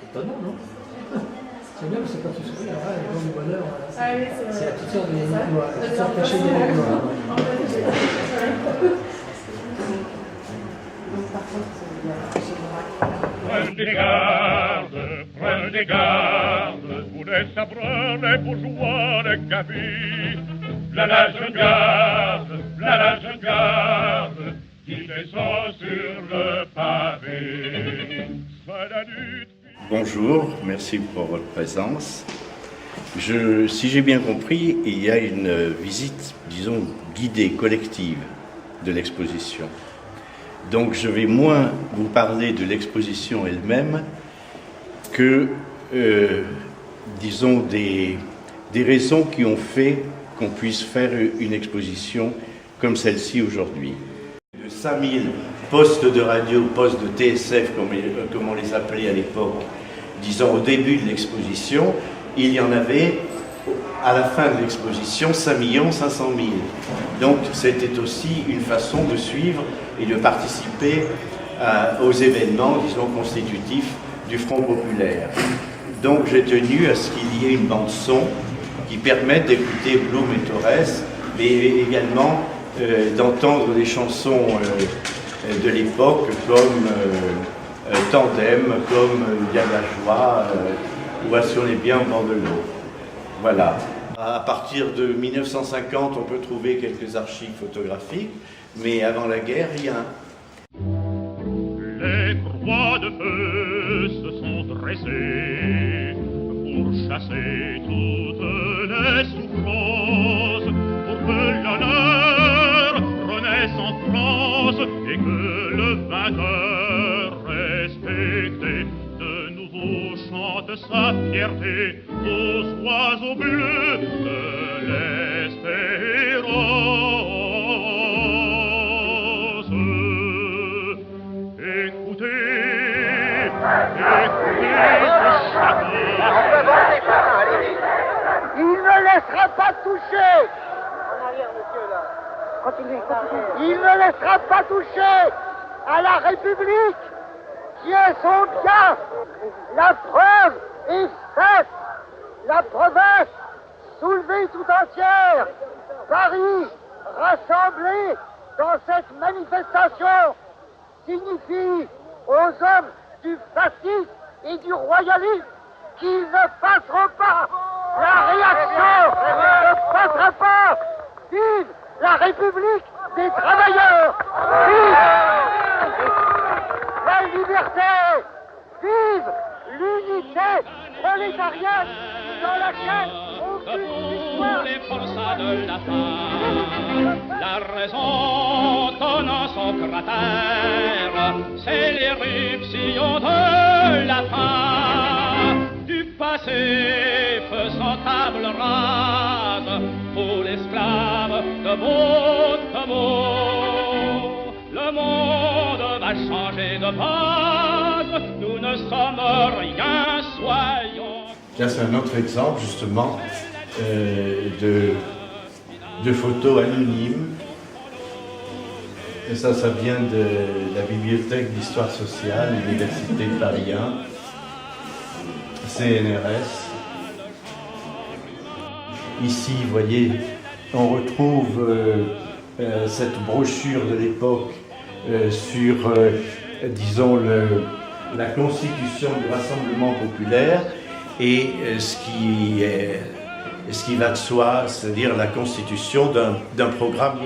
Étonnant, non? C'est bien, c'est pas tout ce qu'il y a, le bon du bonheur. Ah oui, C'est la petite sœur de Yannick, la petite sœur cachée d'Yannick Noir. Prenez garde, vous les sabreurs, les bourgeois, les cabis. La jeune garde, qui descend sur le pavé. C'est la lutte. Bonjour, merci pour votre présence. Si j'ai bien compris, il y a une visite, disons, guidée, collective de l'exposition. Donc je vais moins vous parler de l'exposition elle-même que, disons, des raisons qui ont fait qu'on puisse faire une exposition comme celle-ci aujourd'hui. De 5000 postes de radio, postes de TSF, comme on les appelait à l'époque, disons au début de l'exposition, il y en avait à la fin de l'exposition 5 500 000. Donc c'était aussi une façon de suivre et de participer aux événements, disons, constitutifs du Front populaire. Donc j'ai tenu à ce qu'il y ait une bande son qui permette d'écouter Blum et Torres, mais également d'entendre des chansons de l'époque comme Tandem, comme Il y a de la joie, ou Si on est bien au bord de l'eau. Voilà. À partir de 1950, on peut trouver quelques archives photographiques, mais avant la guerre, rien. Les croix de feu se sont dressées pour chasser toutes les souffrances, pour que l'honneur renaisse en France et que le vainqueur respecté de nouveau chante sa fierté aux oiseaux bleus de l'espérance. Écoutez Il ne laissera pas toucher. Il ne laissera pas toucher à la République qui est son bien. La preuve est faite. La province soulevée tout entière. Paris rassemblé dans cette manifestation signifie aux hommes du fascisme et du royalisme qu'ils ne passeront pas. La réaction ne passera pas. Vive la République des travailleurs. Vive la liberté. Vive l'unité prolétarienne dans laquelle aucune histoire. Les forçats de la faim, la raison donnant son cratère, c'est l'éruption de la fin, du passé faisant table rase, pour l'esclave de mot en mot. Le monde va changer de base, nous ne sommes rien, soyons. Là, c'est un autre exemple, justement, de photos anonymes. Et ça vient de la bibliothèque d'histoire sociale, l'Université de Paris 1, CNRS. Ici, vous voyez, on retrouve cette brochure de l'époque sur, disons, la constitution du Rassemblement populaire et ce qui va de soi, c'est-à-dire la constitution d'un programme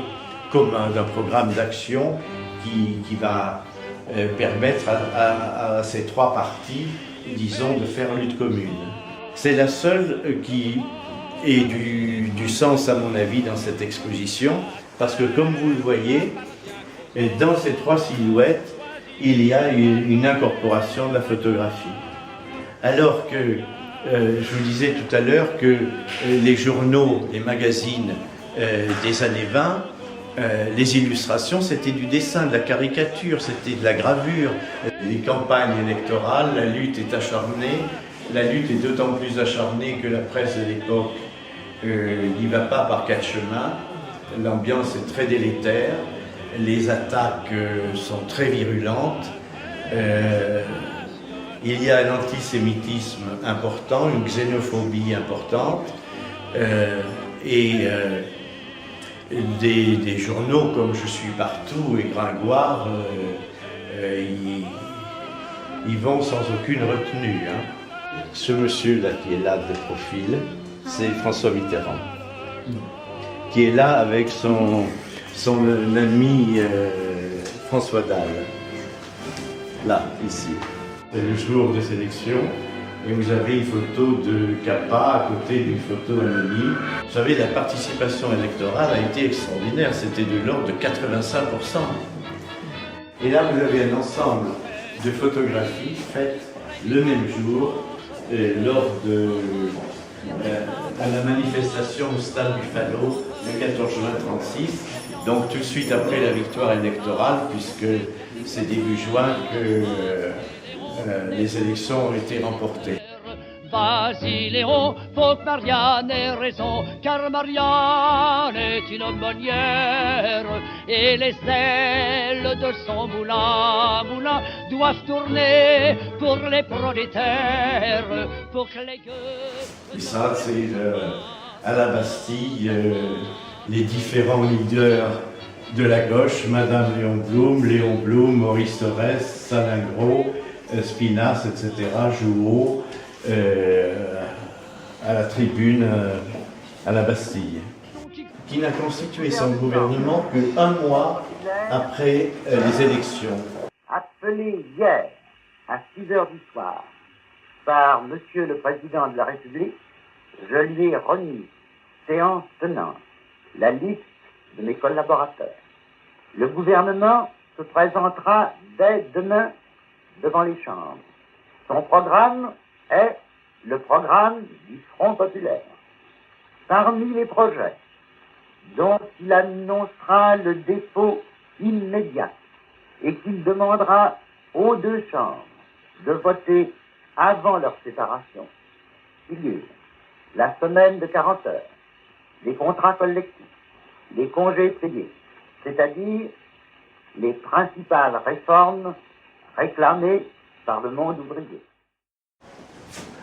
commun, d'un programme d'action qui va permettre à ces trois partis, disons, de faire lutte commune. C'est la seule qui ait du sens, à mon avis, dans cette exposition, parce que, comme vous le voyez, dans ces trois silhouettes, il y a une incorporation de la photographie. Alors que, je vous disais tout à l'heure que les journaux, les magazines des années 20, les illustrations, c'était du dessin, de la caricature, c'était de la gravure. Les campagnes électorales, la lutte est acharnée. La lutte est d'autant plus acharnée que la presse de l'époque n'y va pas par quatre chemins. L'ambiance est très délétère. Les attaques sont très virulentes. Il y a un antisémitisme important, une xénophobie importante, et des journaux comme Je suis partout et Gringoire, ils vont sans aucune retenue. Hein. Ce monsieur-là qui est là de profil, c'est François Mitterrand, qui est là avec son ami François Dalle, là, ici. C'est le jour des élections, et vous avez une photo de Capa à côté d'une photo anonyme. Vous savez, la participation électorale a été extraordinaire, c'était de l'ordre de 85%. Et là, vous avez un ensemble de photographies faites le même jour, lors de à la manifestation au stade Buffalo le 14 juin 1936, donc tout de suite après la victoire électorale, puisque c'est début juin que les élections ont été remportées. Vas-y Léon, faut que Marianne ait raison, car Marianne est une aumônière, et les ailes de son moulin doivent tourner pour les prolétaires, pour que les gueux... Et ça, c'est à la Bastille, les différents leaders de la gauche, Madame Léon Blum, Maurice Thorez, Salingro, Spinasse, etc., Jouot, à la tribune à la Bastille, qui n'a constitué son gouvernement qu'un mois après les élections. Appelé hier à 6 heures du soir par Monsieur le Président de la République, je lui ai remis, séance tenante, la liste de mes collaborateurs. Le gouvernement se présentera dès demain devant les chambres. Son programme est le programme du Front populaire. Parmi les projets dont il annoncera le dépôt immédiat et qu'il demandera aux deux chambres de voter avant leur séparation, figure la semaine de 40 heures, les contrats collectifs, les congés payés, c'est-à-dire les principales réformes réclamées par le monde ouvrier.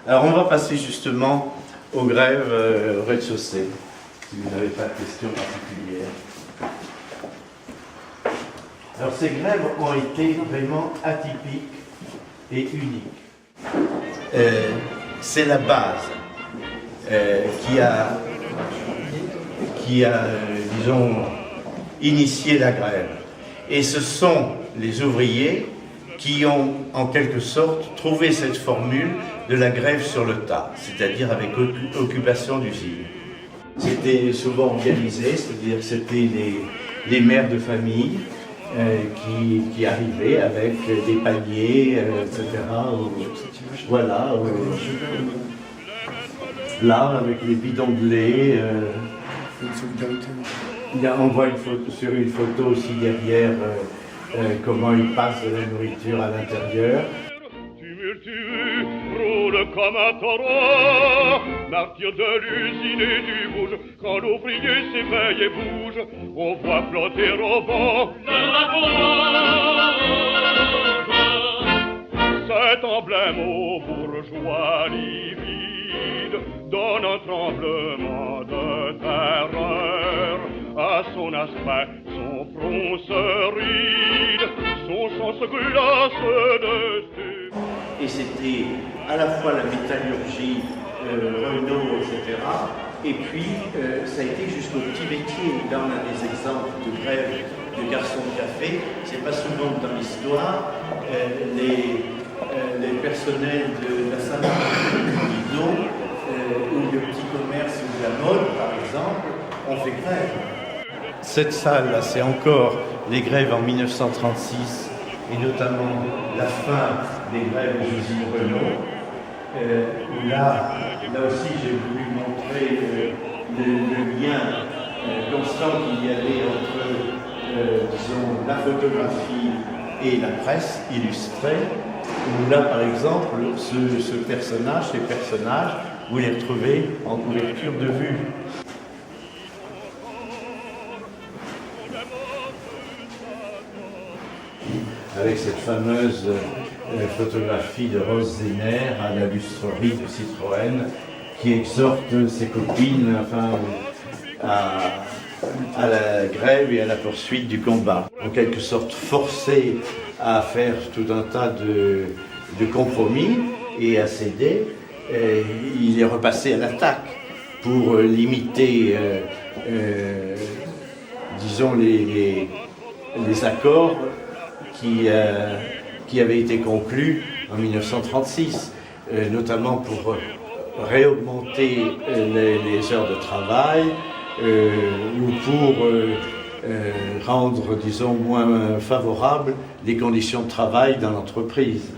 Alors on va passer justement aux grèves au rez-de-chaussée, si vous n'avez pas de questions particulières. Alors ces grèves ont été vraiment atypiques et uniques. C'est la base qui a, disons, initié la grève. Et ce sont les ouvriers qui ont, en quelque sorte, trouvé cette formule de la grève sur le tas, c'est-à-dire avec occupation d'usine. C'était souvent organisé, c'est-à-dire que c'était les mères de famille qui arrivaient avec des paniers, etc. Voilà. Là, avec les bidons de lait. On voit sur une photo aussi derrière comment ils passent de la nourriture à l'intérieur. Tumultueux, roule comme un taureau, martyr de l'usine et du bouge. Quand l'ouvrier s'éveille et bouge, on voit flotter au vent le drapeau. Cet emblème au bourgeois livide donne un tremblement de terreur. À son aspect, son front se ride, son sang se glace dessus. Et c'était à la fois la métallurgie, Renault, etc. Et puis, ça a été jusqu'au petit métier. Là, on a des exemples de grève de garçons de café. C'est pas souvent dans l'histoire. Les personnels de la salle de l'eau ou le petit commerce ou de la mode, par exemple, ont fait grève. Cette salle-là, c'est encore les grèves en 1936 et notamment la fin des grèves des usines Renault. Là aussi, j'ai voulu montrer le lien constant qu'il y avait entre, disons, la photographie et la presse illustrée. Où là, par exemple, ces personnages, vous les retrouvez en couverture de vue. avec cette fameuse photographie de Rose Zéner à la lustrerie de Citroën, qui exhorte ses copines à la grève et à la poursuite du combat. En quelque sorte forcé à faire tout un tas de compromis et à céder, il est repassé à l'attaque pour limiter, disons, les accords qui avaient été conclus en 1936, notamment pour réaugmenter les heures de travail ou pour rendre, disons, moins favorables les conditions de travail dans l'entreprise.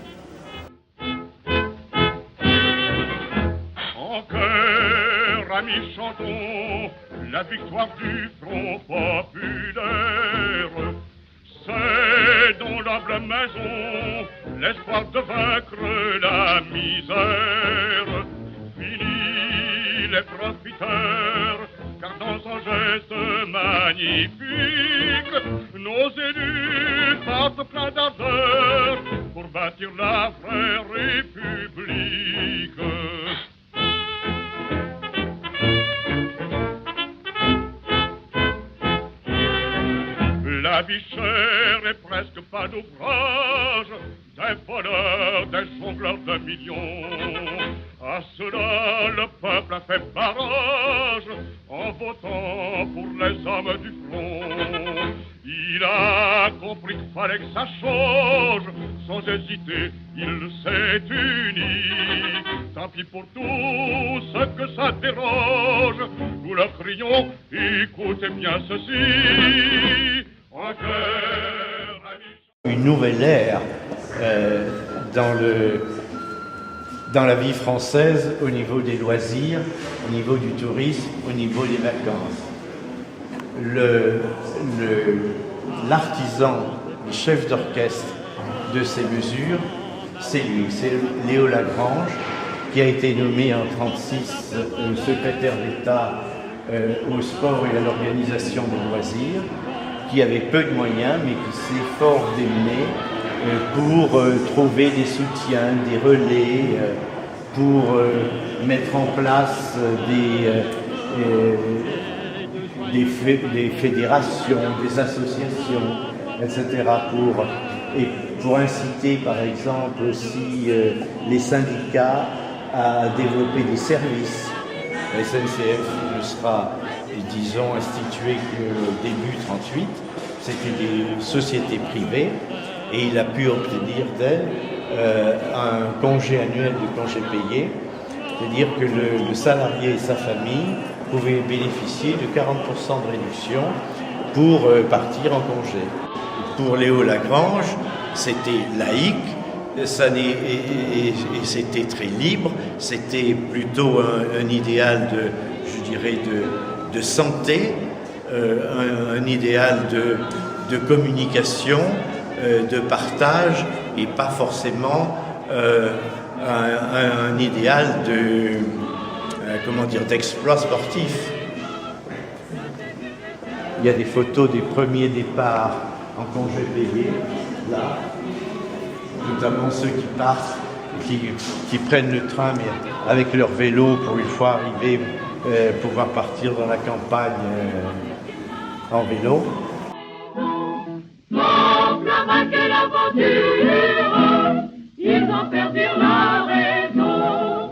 En chœur, amis, chantons la victoire du Front populaire. C'est dans l'humble maison l'espoir de vaincre la misère. Fini les profiteurs, car dans un geste magnifique, nos élus partent plein d'ardeur pour bâtir la vraie République. La vie chère et presque pas d'ouvrage, des voleurs, des jongleurs de millions. À cela, le peuple a fait barrage en votant pour les hommes du front. Il a compris qu'il fallait que ça change, sans hésiter, il s'est uni. Tant pis pour tout ce que ça dérange, nous leur crions, écoutez bien ceci. Une nouvelle ère dans la vie française au niveau des loisirs, au niveau du tourisme, au niveau des vacances. L'artisan, le chef d'orchestre de ces mesures, c'est lui, c'est Léo Lagrange, qui a été nommé en 1936 secrétaire d'État au sport et à l'organisation des loisirs, qui avait peu de moyens, mais qui s'est fort démené pour trouver des soutiens, des relais, pour mettre en place des fédérations, des associations, etc. pour inciter, par exemple, aussi les syndicats à développer des services. La SNCF ne sera, disons, instituée qu'au début 1938. C'était des sociétés privées et il a pu obtenir d'elles un congé annuel de congé payé, c'est-à-dire que le salarié et sa famille pouvaient bénéficier de 40% de réduction pour partir en congé. Pour Léo Lagrange, c'était laïque, et c'était très libre, c'était plutôt un idéal de santé, un idéal de communication, de partage, et pas forcément un idéal d'exploit sportif. Il y a des photos des premiers départs en congé payé, là, notamment ceux qui partent, qui prennent le train mais avec leur vélo pour une fois arriver, pouvoir partir dans la campagne en vélo. Ils ont perdu la raison.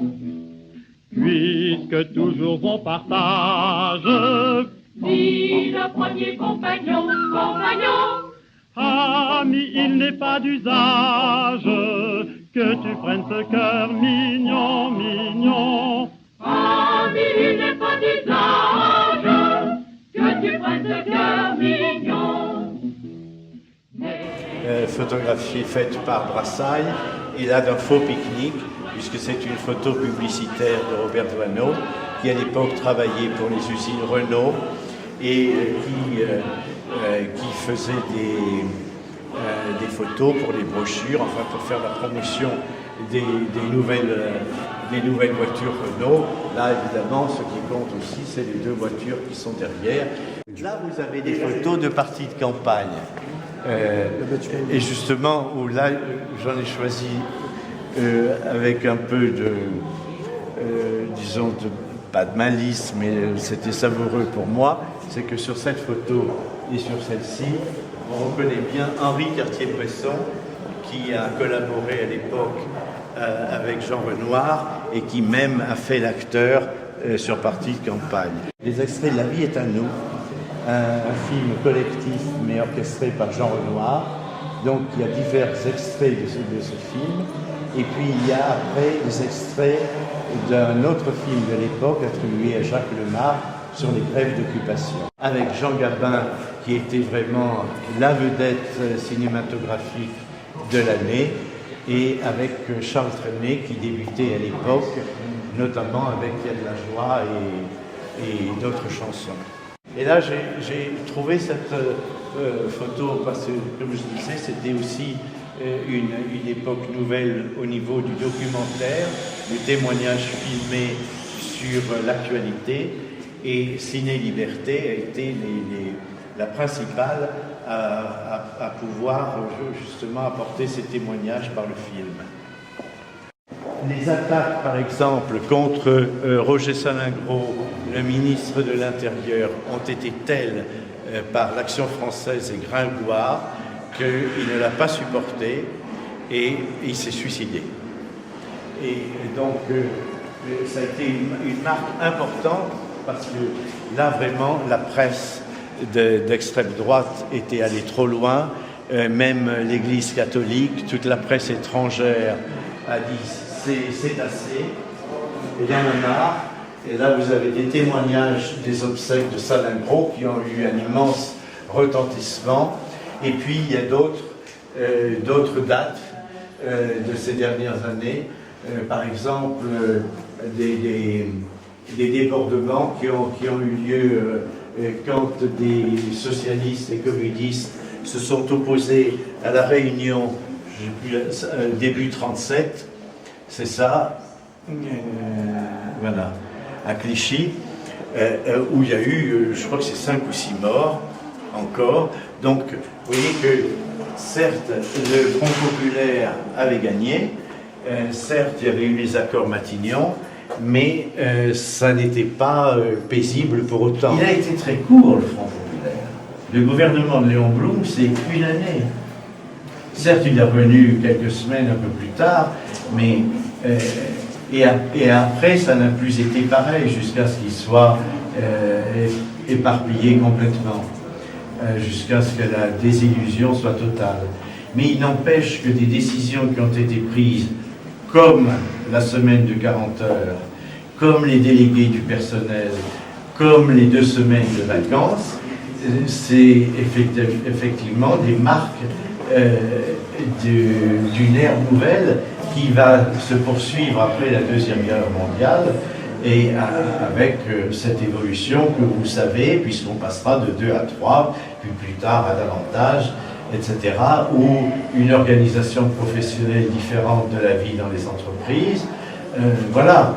Puisque toujours on partage, dit le premier compagnon, ami, il n'est pas d'usage que tu prennes ce cœur mignon. Ami, il n'est pas d'usage que tu prennes ce cœur mignon. Photographie faite par Brassailles, et là d'un faux pique-nique, puisque c'est une photo publicitaire de Robert Doisneau, qui à l'époque travaillait pour les usines Renault et qui faisait des photos pour les brochures, enfin pour faire la promotion des nouvelles voitures Renault. Là, évidemment, ce qui compte aussi, c'est les deux voitures qui sont derrière. Là, vous avez des photos de parties de campagne. Et justement, où là, j'en ai choisi avec un peu de, disons, pas de malice, mais c'était savoureux pour moi, c'est que sur cette photo et sur celle-ci, on reconnaît bien Henri Cartier-Bresson, qui a collaboré à l'époque avec Jean Renoir et qui même a fait l'acteur sur Partie de campagne. Les extraits de La vie est à nous, un film collectif mais orchestré par Jean Renoir. Donc il y a divers extraits de ce film. Et puis il y a après des extraits d'un autre film de l'époque attribué à Jacques Lemarre sur les grèves d'occupation. Avec Jean Gabin, qui était vraiment la vedette cinématographique de l'année, et avec Charles Trenet, qui débutait à l'époque, notamment avec Il y a de la joie et d'autres chansons. Et là, j'ai trouvé cette photo, parce que, comme je disais, c'était aussi une époque nouvelle au niveau du documentaire, du témoignage filmé sur l'actualité, et Ciné Liberté a été la principale à pouvoir justement apporter ces témoignages par le film. Les attaques, par exemple, contre Roger Salingro, le ministre de l'Intérieur, ont été telles par l'Action française et Gringoire qu'il ne l'a pas supporté et il s'est suicidé. Et donc, ça a été une marque importante parce que là, vraiment, la presse d'extrême droite était allée trop loin. Même l'Église catholique, toute la presse étrangère a dit c'est assez, il y en a marre. Et là, vous avez des témoignages des obsèques de Salingro qui ont eu un immense retentissement. Et puis, il y a d'autres dates de ces dernières années. Par exemple, des débordements qui ont eu lieu quand des socialistes et communistes se sont opposés à la réunion, début 37, c'est ça, voilà, à Clichy, où il y a eu, je crois que c'est 5 ou 6 morts encore. Donc, vous voyez que, certes, le Front populaire avait gagné, certes, il y avait eu les accords Matignon, mais ça n'était pas paisible pour autant. Il a été très court, le Front populaire. Le gouvernement de Léon Blum, c'est une année. Certes, il est revenu quelques semaines un peu plus tard, mais et après, ça n'a plus été pareil jusqu'à ce qu'il soit éparpillé complètement, jusqu'à ce que la désillusion soit totale. Mais il n'empêche que des décisions qui ont été prises, comme la semaine de 40 heures, comme les délégués du personnel, comme les 2 semaines de vacances, c'est effectivement des marques d'une ère nouvelle qui va se poursuivre après la Deuxième Guerre mondiale et avec cette évolution que vous savez, puisqu'on passera de 2 à 3, puis plus tard à davantage, etc., ou une organisation professionnelle différente de la vie dans les entreprises. Voilà.